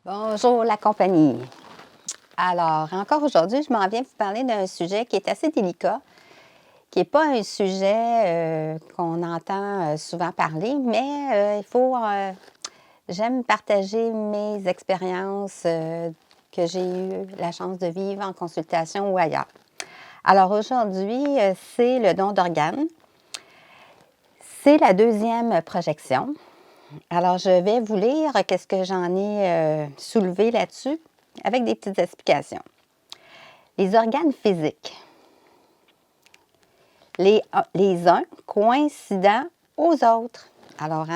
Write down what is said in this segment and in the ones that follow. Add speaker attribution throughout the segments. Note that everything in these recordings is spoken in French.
Speaker 1: Bonjour la compagnie. Alors, encore aujourd'hui, je m'en viens vous parler d'un sujet qui est assez délicat, qui n'est pas un sujet qu'on entend souvent parler, mais j'aime partager mes expériences que j'ai eu la chance de vivre en consultation ou ailleurs. Alors aujourd'hui, c'est le don d'organes. C'est la deuxième projection. Alors, je vais vous lire qu'est-ce que j'en ai soulevé là-dessus avec des petites explications. Les organes physiques. Les uns coïncidents aux autres. Alors,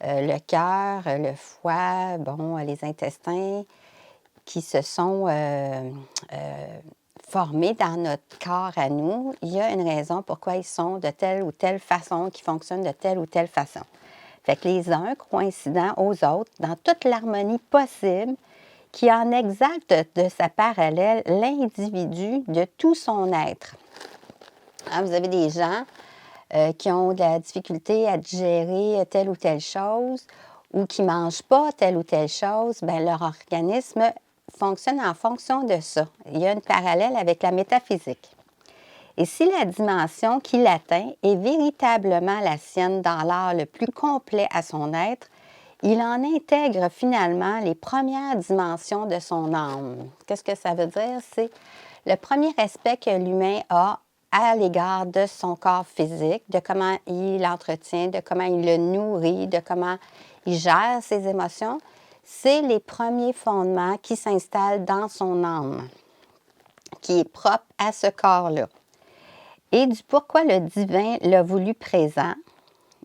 Speaker 1: le cœur, le foie, les intestins qui se sont formés dans notre corps à nous, il y a une raison pourquoi ils sont de telle ou telle façon, qui fonctionnent de telle ou telle façon. Fait que les uns coïncidents aux autres, dans toute l'harmonie possible, qui en exalte de sa parallèle l'individu de tout son être. Vous avez des gens qui ont de la difficulté à digérer telle ou telle chose ou qui ne mangent pas telle ou telle chose, bien, leur organisme fonctionne en fonction de ça. Il y a une parallèle avec la métaphysique. Et si la dimension qu'il atteint est véritablement la sienne dans l'art le plus complet à son être, il en intègre finalement les premières dimensions de son âme. Qu'est-ce que ça veut dire? C'est le premier respect que l'humain a à l'égard de son corps physique, de comment il l'entretient, de comment il le nourrit, de comment il gère ses émotions. C'est les premiers fondements qui s'installent dans son âme, qui est propre à ce corps-là. Et du pourquoi le divin l'a voulu présent,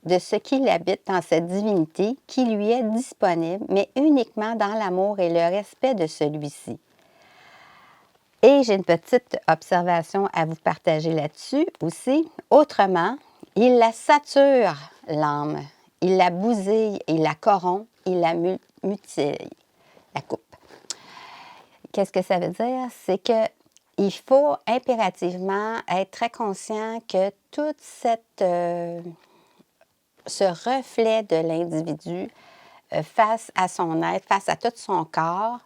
Speaker 1: de ce qu'il habite dans cette divinité qui lui est disponible, mais uniquement dans l'amour et le respect de celui-ci. Et j'ai une petite observation à vous partager là-dessus aussi. Autrement, il la sature, l'âme. Il la bousille, il la corrompt, il la mutile, la coupe. Qu'est-ce que ça veut dire? C'est que il faut impérativement être très conscient que toute ce reflet de l'individu face à son être, face à tout son corps,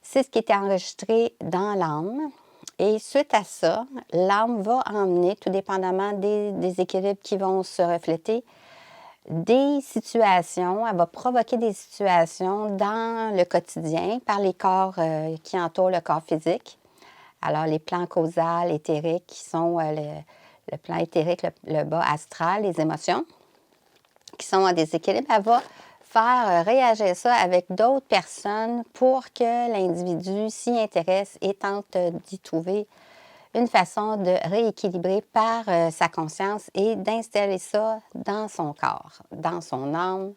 Speaker 1: c'est ce qui est enregistré dans l'âme. Et suite à ça, l'âme va emmener, tout dépendamment des équilibres qui vont se refléter, des situations, elle va provoquer des situations dans le quotidien par les corps qui entourent le corps physique. Alors, les plans causal, éthériques, qui sont le plan éthérique, le bas astral, les émotions, qui sont en déséquilibre, elle va faire réagir ça avec d'autres personnes pour que l'individu s'y intéresse et tente d'y trouver une façon de rééquilibrer par sa conscience et d'installer ça dans son corps, dans son âme,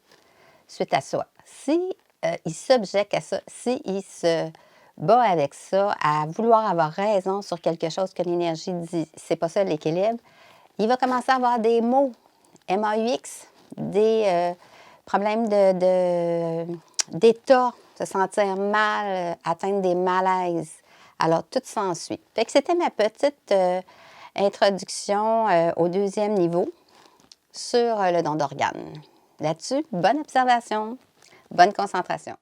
Speaker 1: suite à ça. Si il s'objecte à ça, s'il se bat avec ça, à vouloir avoir raison sur quelque chose que l'énergie dit, c'est pas ça l'équilibre, il va commencer à avoir des maux, MAUX, des problèmes d'état, se sentir mal, atteindre des malaises. Alors, tout s'ensuit. Fait que c'était ma petite introduction au deuxième niveau sur le don d'organes. Là-dessus, bonne observation, bonne concentration.